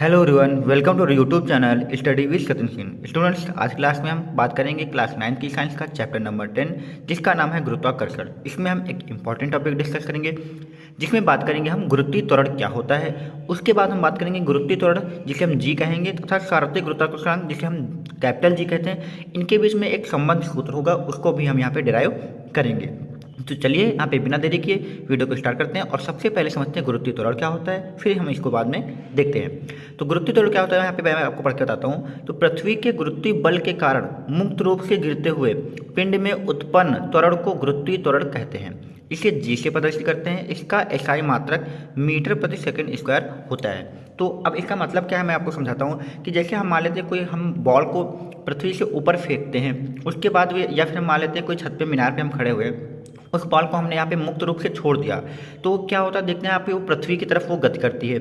Hello everyone, welcome to YouTube channel study with Sachin Singh. Students, आज class में हम बात करेंगे क्लास 9 की साइंस का चैप्टर नंबर 10, जिसका नाम है गुरुत्वाकर्षण। इसमें हम एक इंपॉर्टेंट टॉपिक डिस्कस करेंगे, जिसमें बात करेंगे हम गुरुत्वीय त्वरण क्या होता है। उसके बाद हम बात करेंगे गुरुत्वीय त्वरण, जिसे हम जी कहेंगे, तथा सार्वत्रिक गुरुत्वाकर्षण, जिसे हम कैपिटल जी कहते हैं। इनके बीच में एक संबंध सूत्र होगा, उसको भी हम यहाँ पे डिराइव करेंगे। तो चलिए यहाँ पे बिना देरी किए वीडियो को स्टार्ट करते हैं और सबसे पहले समझते हैं गुरुत्वीय त्वरण क्या होता है, फिर हम इसको बाद में देखते हैं। तो गुरुत्वीय त्वरण क्या होता है, यहाँ पे मैं आपको पढ़ के बताता हूँ। तो पृथ्वी के गुरुत्वीय बल के कारण मुक्त रूप से गिरते हुए पिंड में उत्पन्न त्वरण को गुरुत्वीय त्वरण कहते हैं। इसे जी से प्रदर्शित करते हैं। इसका एसआई मात्रक मीटर प्रति सेकंड स्क्वायर होता है। तो अब इसका मतलब क्या है, मैं आपको समझाता हूँ कि जैसे हम मान लेते हैं कोई हम बॉल को पृथ्वी से ऊपर फेंकते हैं, उसके बाद या फिर हम मान लेते हैं कोई छत पे मीनार पे हम खड़े हुए, उस बॉल को हमने यहाँ पे मुक्त रूप से छोड़ दिया, तो क्या होता है देखते हैं यहाँ पे वो पृथ्वी की तरफ वो गति करती है।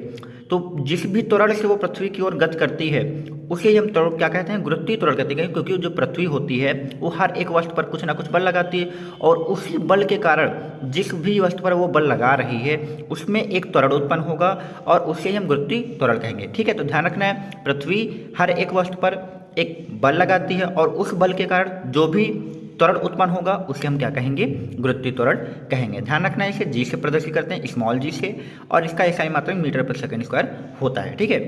तो जिस भी त्वरण से वो पृथ्वी की ओर गति करती है उसे हम त्वरण क्या कहते हैं, गुरुत्वीय त्वरण कहते हैं। क्योंकि जो पृथ्वी होती है वो हर एक वस्तु पर कुछ ना कुछ बल लगाती है, और उसी बल के कारण जिस भी वस्तु पर वो बल लगा रही है उसमें एक त्वरण उत्पन्न होगा, और उसे हम गुरुत्वीय त्वरण कहेंगे। ठीक है, तो ध्यान रखना है, पृथ्वी हर एक वस्तु पर एक बल लगाती है, और उस बल के कारण जो भी त्वरण उत्पन्न होगा उसे हम क्या कहेंगे, गुरुत्वीय त्वरण कहेंगे। ध्यान रखना है, इसे जी से प्रदर्शित करते हैं, स्मॉल जी से, और इसका एसआई मात्रक मीटर प्रति सेकंड स्क्वायर होता है। ठीक है,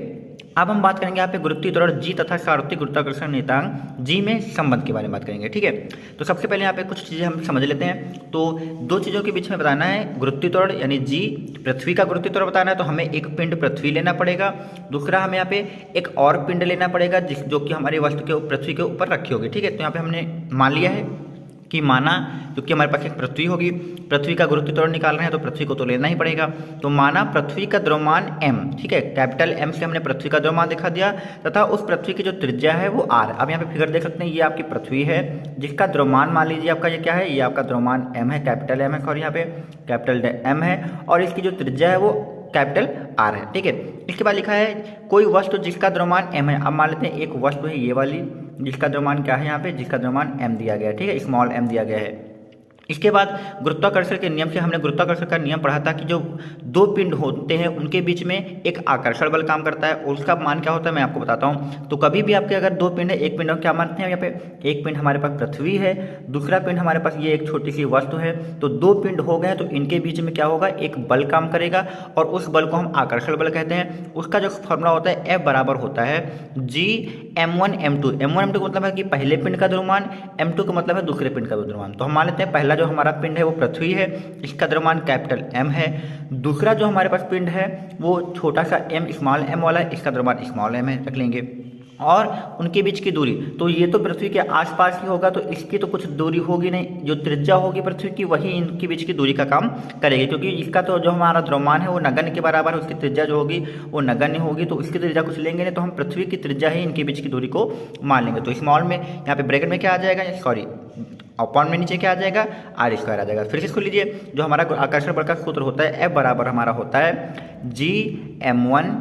अब हम बात करेंगे यहाँ पे गुरुत्वीय त्वरण जी तथा सार्वत्रिक गुरुत्वाकर्षण नियतांक जी में संबंध के बारे में बात करेंगे। ठीक है, तो सबसे पहले यहाँ पे कुछ चीज़ें हम समझ लेते हैं। तो दो चीज़ों के बीच में बताना है, गुरुत्वीय त्वरण यानी जी, पृथ्वी का गुरुत्वीय त्वरण बताना है तो हमें एक पिंड पृथ्वी लेना पड़ेगा, दूसरा हमें यहाँ पे एक और पिंड लेना पड़ेगा जो कि हमारी वस्तु के पृथ्वी के ऊपर रखी होगी। ठीक है, तो यहाँ पे हमने मान लिया है कि माना, क्योंकि हमारे पास एक पृथ्वी होगी, पृथ्वी का गुरुत्वीय त्वरण निकालना है तो पृथ्वी को तो लेना ही पड़ेगा। तो माना पृथ्वी का द्रव्यमान m, ठीक है, कैपिटल M से हमने पृथ्वी का द्रव्यमान दिखा दिया, तथा उस पृथ्वी की जो त्रिज्या है वो r। अब यहाँ पे फिगर देख सकते हैं, ये आपकी पृथ्वी है जिसका द्रव्यमान मान लीजिए आपका ये क्या है, ये आपका द्रव्यमान m है, कैपिटल M है, और यहाँ पे कैपिटल M है, और इसकी जो त्रिज्या है वो कैपिटल R है। ठीक है, इसके बाद लिखा है कोई वस्तु जिसका द्रव्यमान m है। अब मान लेते हैं एक वस्तु है ये वाली, जिसका द्रव्यमान क्या है यहाँ पे, जिसका द्रव्यमान m दिया गया है। ठीक है, स्मॉल m दिया गया है। इसके बाद गुरुत्वाकर्षण के नियम से हमने गुरुत्वाकर्षण का नियम पढ़ा था कि जो दो पिंड होते हैं उनके बीच में एक आकर्षण बल काम करता है, और उसका मान क्या होता है मैं आपको बताता हूँ। तो कभी भी आपके अगर दो पिंड है, एक पिंड क्या मानते हैं यहाँ पे, एक पिंड हमारे पास पृथ्वी है, दूसरा पिंड हमारे पास ये एक छोटी सी वस्तु है, तो दो पिंड हो गए तो इनके बीच में क्या होगा, एक बल काम करेगा, और उस बल को हम आकर्षण बल कहते हैं। उसका जो फॉर्मूला होता है F बराबर होता है जी m1 m2। m1 m2 का मतलब है कि पहले पिंड का द्रव्यमान, m2 का मतलब है दूसरे पिंड का द्रव्यमान। तो हम मान लेते हैं पहला जो हमारा पिंड है वो पृथ्वी है, इसका द्रव्यमान कैपिटल M है। दूसरा जो हमारे पास पिंड है वो छोटा सा m, स्मॉल m वाला है, इसका द्रव्यमान स्मॉल m है, रख लेंगे। और उनके बीच की दूरी, तो ये तो पृथ्वी के आसपास ही होगा, तो इसकी तो कुछ दूरी होगी नहीं, जो त्रिज्या होगी पृथ्वी की वही इनके बीच की दूरी का काम करेगी। क्योंकि इसका तो जो हमारा द्रव्यमान है वो नगण्य के बराबर है, उसकी त्रिज्या जो होगी वो नगण्य होगी, तो इसकी त्रिज्या कुछ लेंगे नहीं, तो हम पृथ्वी की त्रिज्या ही इनके बीच की दूरी को मान लेंगे। तो स्मॉल में यहाँ पे ब्रैकेट में क्या आ जाएगा, सॉरी अपॉन में नीचे क्या आ जाएगा, r स्क्वायर आ जाएगा। फिर से इसको लीजिए, जो हमारा आकर्षण बल का सूत्र होता है F बराबर हमारा होता है जी m1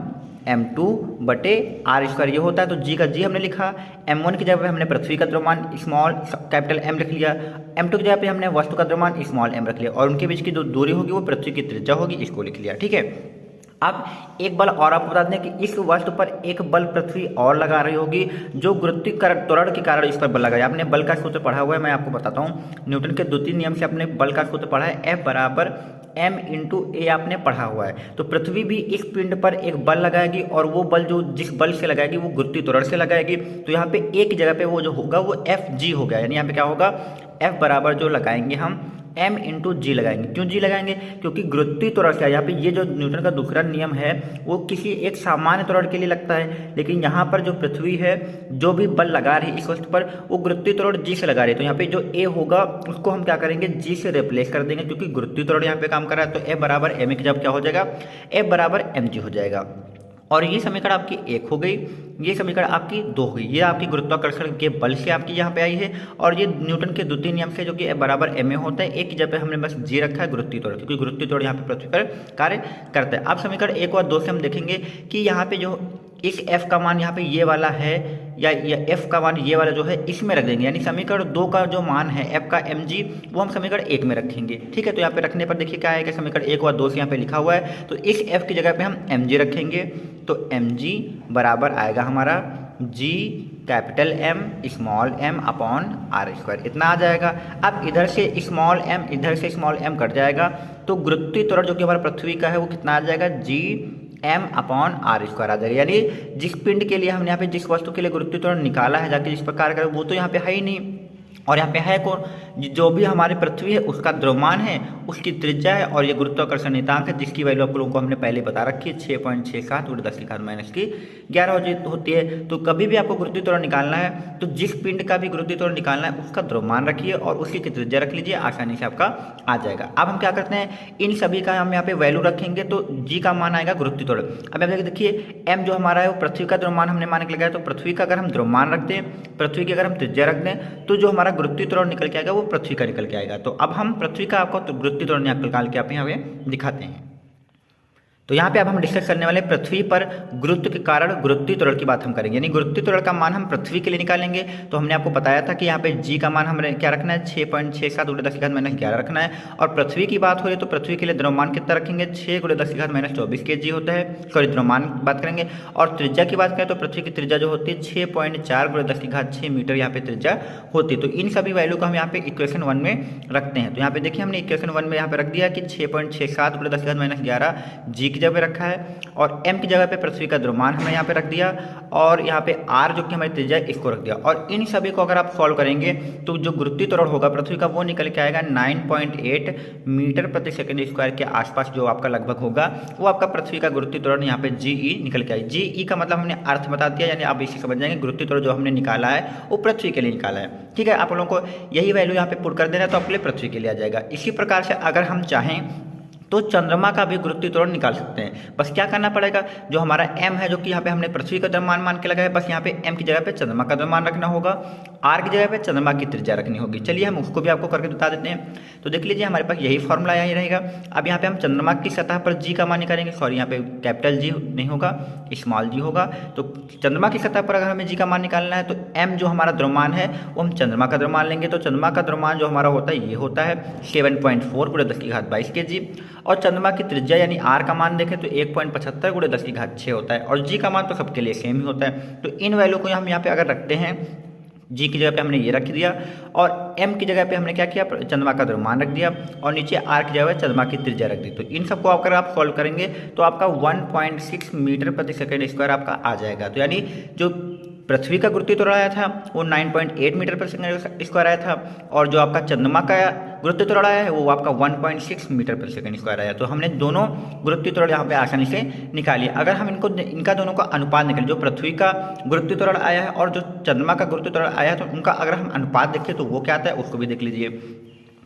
m2 बटे r स्क्वायर, ये होता है। तो g का g हमने लिखा, m1 की जगह पे हमने पृथ्वी का द्रव्यमान स्मॉल कैपिटल M रख लिया, m2 की जगह पे हमने वस्तु का द्रव्यमान स्मॉल m रख लिया, और उनके बीच की जो दूरी होगी वो पृथ्वी की त्रिज्या होगी, इसको लिख लिया। ठीक है, अब एक बल और आपको बता दें कि इस वस्तु पर एक बल पृथ्वी और लगा रही होगी, जो गुरुत्वीय त्वरण के कारण इस पर बल लगाया। आपने बल का सूत्र पढ़ा हुआ है, मैं आपको बताता हूँ, न्यूटन के द्वितीय नियम से आपने बल का सूत्र पढ़ा है, F बराबर m इंटू ए आपने पढ़ा हुआ है। तो पृथ्वी भी इस पिंड पर एक बल लगाएगी, और वो बल जो जिस बल से लगाएगी वो गुरुत्वीय त्वरण से लगाएगी। तो यहाँ पे एक जगह पे वो जो होगा वो Fg हो गया, यानी यहाँ पे क्या होगा, F बराबर जो लगाएंगे हम m इंटू जी लगाएंगे। क्यों जी लगाएंगे, क्योंकि गुरुत्वीय त्वरण से यहाँ पे ये जो न्यूटन का दूसरा नियम है वो किसी एक सामान्य त्वरण के लिए लगता है, लेकिन यहाँ पर जो पृथ्वी है जो भी बल लगा रही है इस वस्तु पर वो गुरुत्वीय त्वरण जी से लगा रही है। तो यहाँ पे जो a होगा उसको हम क्या करेंगे, जी से रिप्लेस कर देंगे, क्योंकि गुरुत्वीय त्वरण यहाँ पे काम कर रहा है। तो F बराबर m की जब क्या हो जाएगा, F बराबर mg हो जाएगा। और ये समीकरण आपकी एक हो गई, ये समीकरण आपकी दो हो गई। ये आपकी गुरुत्वाकर्षण के बल से आपकी यहाँ पे आई है, और ये न्यूटन के द्वितीय नियम से जो कि F बराबर ma होता है। एक की जगह पे हमने बस जी रखा है गुरुत्वीय त्वरण, क्योंकि गुरुत्वीय त्वरण यहाँ पे पृथ्वी पर कार्य करता है। अब समीकरण 1 और 2 से हम देखेंगे कि यहाँ पे जो इस F का मान यहाँ पे ये वाला है, या एफ का मान ये वाला जो है इसमें रख देंगे, यानी समीकरण 2 का जो मान है एफ का mg वो हम समीकरण 1 में रखेंगे। ठीक है, तो यहाँ पे रखने पर देखिए क्या आएगा, समीकरण 1 और 2 से यहाँ पे लिखा हुआ है, तो इस एफ की जगह पे हम mg रखेंगे, तो mg बराबर आएगा हमारा g capital M small m upon are square, इतना आ जाएगा। अब इधर से स्मॉल m इधर से स्मॉल m कट जाएगा, तो गुरुत्वीय त्वरण जो कि हमारा पृथ्वी का है वो कितना आ जाएगा, g m upon are square आ जाएगा। यानी जिस पिंड के लिए हमने यहाँ पे जिस वस्तु के लिए गुरुत्वीय त्वरण निकाला है जाके जिस प्रकार का, वो तो यहाँ पे है ही नहीं, और यहाँ पे है कौन, जो भी हमारी पृथ्वी है उसका द्रव्यमान है, उसकी त्रिज्या है, और ये गुरुत्वाकर्षण नियतांक है जिसकी वैल्यू आप लोगों को हमने पहले बता रखी है 6.67 × 10⁻⁻11 होती है। तो कभी भी आपको गुरुत्वीय त्वरण निकालना है तो जिस पिंड का भी गुरुत्वीय त्वरण निकालना है उसका द्रव्यमान रखिए और उसकी त्रिज्या रख लीजिए, आसानी से आपका आ जाएगा। अब हम क्या करते हैं, इन सभी का हम यहाँ पे वैल्यू रखेंगे, तो जी का मान आएगा गुरुत्वीय त्वरण। अब यहाँ देखिए एम जो हमारा है वो पृथ्वी का द्रव्यमान हमने मान के लगाया, तो पृथ्वी का अगर हम द्रव्यमान रख दें, पृथ्वी की अगर हम त्रिज्या रख दें, तो जो हमारा गुरुत्वीय त्वरण निकल के आएगा वो पृथ्वी का निकल के आएगा। तो अब हम पृथ्वी का आपको गुरुत्वीय त्वरण निकाल के आप यहाँ पे दिखाते हैं। तो यहाँ पे अब हम डिस्कस करने वाले पृथ्वी पर गुरुत्व के कारण गुरुत्वीय त्वरण की बात हम करेंगे, यानी गुरुत्वीय त्वरण का मान हम पृथ्वी के लिए निकालेंगे। तो हमने आपको बताया था कि यहाँ पे जी का मान हमें क्या रखना है, 6.67 × 10⁻11 रखना है, और पृथ्वी की बात हो रही है तो पृथ्वी के लिए द्रव्यमान कितना रखेंगे, 6 × 10⁻24 kg होता है, सॉरी द्रव्यमान बात करेंगे। और त्रिज्या की बात करें तो पृथ्वी की त्रिज्या जो होती है 6.4 × 10⁻6 मीटर यहाँ पे त्रिज्या होती है। तो इन सभी वैल्यू को हम यहाँ पे इक्वेशन 1 में रखते हैं। तो यहाँ पे देखिए हमने इक्वेशन 1 में यहाँ पे रख दिया कि 6.67 × 10⁻11 जी की जगह रखा है, और m की जगह पे पृथ्वी का द्रव्यमान हमने यहाँ पे रख दिया, और यहाँ पे r जो कि हमारी त्रिज्या है इसको रख दिया। और इन सभी को अगर आप सॉल्व करेंगे तो जो गुरुत्वीय त्वरण होगा पृथ्वी का वो निकल के आएगा 9.8 मीटर प्रति सेकंड स्क्वायर के आसपास जो आपका लगभग होगा, वो आपका पृथ्वी का गुरुत्वीय त्वरण यहाँ पे GE निकल के आएगा। GE का मतलब हमने अर्थ बता दिया, यानी आप इसी समझ जाएंगे गुरुत्वीय त्वरण जो हमने निकाला है वो पृथ्वी के लिए निकाला है। ठीक है, आप लोगों को यही वैल्यू यहाँ पे पुट कर देना है तो आपके लिए पृथ्वी के लिए आ जाएगा। इसी प्रकार से अगर हम चाहें तो चंद्रमा का भी गुरुत्वीय त्वरण निकाल सकते हैं। बस क्या करना पड़ेगा, जो हमारा m है जो कि यहाँ पे हमने पृथ्वी का द्रव्यमान मान के लगाया, बस यहाँ पे m की जगह पे चंद्रमा का द्रव्यमान रखना होगा, r की जगह पे चंद्रमा की त्रिज्या रखनी होगी। चलिए हम उसको भी आपको करके बता देते हैं। तो देख लीजिए हमारे पास यही फॉर्मूला यही रहेगा। अब यहाँ पे हम चंद्रमा की सतह पर g का मान निकालेंगे, सॉरी यहाँ पे कैपिटल G नहीं होगा, स्मॉल g होगा। तो चंद्रमा की सतह पर अगर हमें g का मान निकालना है तो m जो हमारा द्रव्यमान है वो हम चंद्रमा का द्रव्यमान लेंगे। तो चंद्रमा का द्रव्यमान जो हमारा होता है ये होता है 7.4 × 10⁻22 kg, और चंद्रमा की त्रिज्या यानी r का मान देखें तो 1.75 × 10⁻6 होता है, और g का मान तो सबके लिए सेम ही होता है। तो इन वैल्यू को हम यहाँ पे अगर रखते हैं, g की जगह पे हमने ये रख दिया, और m की जगह पे हमने क्या किया, चंद्रमा का द्रव्यमान रख दिया, और नीचे r की जगह चंद्रमा की त्रिज्या रख दी। तो इन सबको अगर आप सॉल्व करेंगे तो आपका 1.6 मीटर प्रति सेकंड स्क्वायर आपका आ जाएगा। तो यानी जो पृथ्वी का गुरुत्वीय त्वरण आया था वो 9.8 मीटर प्रति सेकंड स्क्वायर आया था, और जो आपका चंद्रमा का गुरुत्वीय त्वरण आया है वो आपका 1.6 मीटर प्रति सेकंड स्क्वायर आया। तो हमने दोनों गुरुत्वीय त्वरण यहाँ पे आसानी से निकालिए। अगर हम इनका दोनों का अनुपात निकालें, जो पृथ्वी का गुरुत्वीय त्वरण आया है और जो चंद्रमा का गुरुत्वीय त्वरण आया है, तो उनका अगर हम अनुपात देखें तो वो क्या आता है उसको भी देख लीजिए।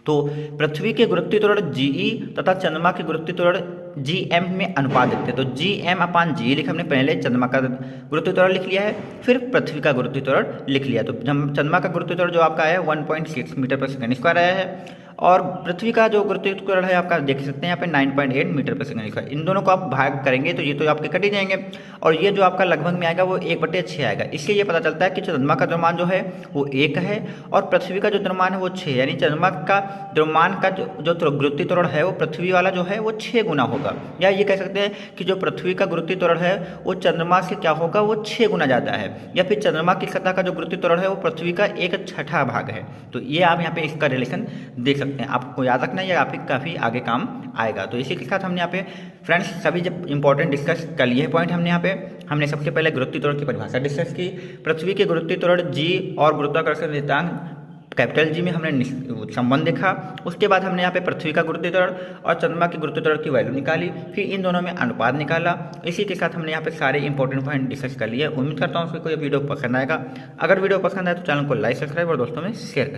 तो पृथ्वी के गुरुत्वीय त्वरण GE तथा चंद्रमा के गुरुत्वीय त्वरण GM में अनुपात देखते हैं। तो GM/GE लिखा हमने पहले, चंद्रमा का गुरुत्वीय त्वरण लिख लिया है, फिर पृथ्वी का गुरुत्वीय त्वरण लिख लिया। तो चंद्रमा का गुरुत्वीय त्वरण जो आपका आया है 1.6 मीटर प्रति सेकंड स्क्वायर आया है, और पृथ्वी का जो गुरुत्वीय त्वरण है आपका देख सकते हैं यहाँ पे 9.8 मीटर प्रति सेकंड स्क्वायर। इन दोनों को आप भाग करेंगे तो ये तो आपके कट ही जाएंगे, और ये जो आपका लगभग में आएगा वो 1/6 आएगा। इससे ये पता चलता है कि चंद्रमा का द्रव्यमान जो है वो 1 है, और पृथ्वी का जो द्रव्यमान है वो 6, यानी चंद्रमा का द्रव्यमान का जो गुरुत्वीय त्वरण है वो पृथ्वी वाला जो है वो 6 गुना होगा। या ये कह सकते हैं कि जो पृथ्वी का गुरुत्वीय त्वरण है वो चंद्रमा से क्या होगा, वो 6 गुना ज़्यादा है, या फिर चंद्रमा की सतह का जो गुरुत्वीय त्वरण है वो पृथ्वी का 1/6 भाग है। तो ये आप यहाँ पे इसका रिलेशन देख सकते हैं। आपको याद रखना है, ये आपके काफ़ी आगे काम आएगा। तो इसी के साथ हमने यहाँ पे फ्रेंड्स सभी जब इंपॉर्टेंट डिस्कस कर लिए पॉइंट हमने सबसे पहले गुरुत्वीय त्वरण की परिभाषा डिस्कस की, पृथ्वी के गुरुत्वीय त्वरण G और गुरुत्वाकर्षण नियतांक कैपिटल G में हमने संबंध देखा। उसके बाद हमने यहाँ पे पृथ्वी का गुरुत्वीय त्वरण और चंद्रमा के गुरुत्वीय त्वरण की वैल्यू निकाली, फिर इन दोनों में अनुपात निकाला। इसी के साथ हमने यहाँ पे सारे इंपॉर्टेंट पॉइंट डिस्कस कर लिए। उम्मीद करता हूँ कि कोई वीडियो पसंद आएगा। अगर वीडियो पसंद आए तो चैनल को लाइक, सब्सक्राइब और दोस्तों में शेयर करें।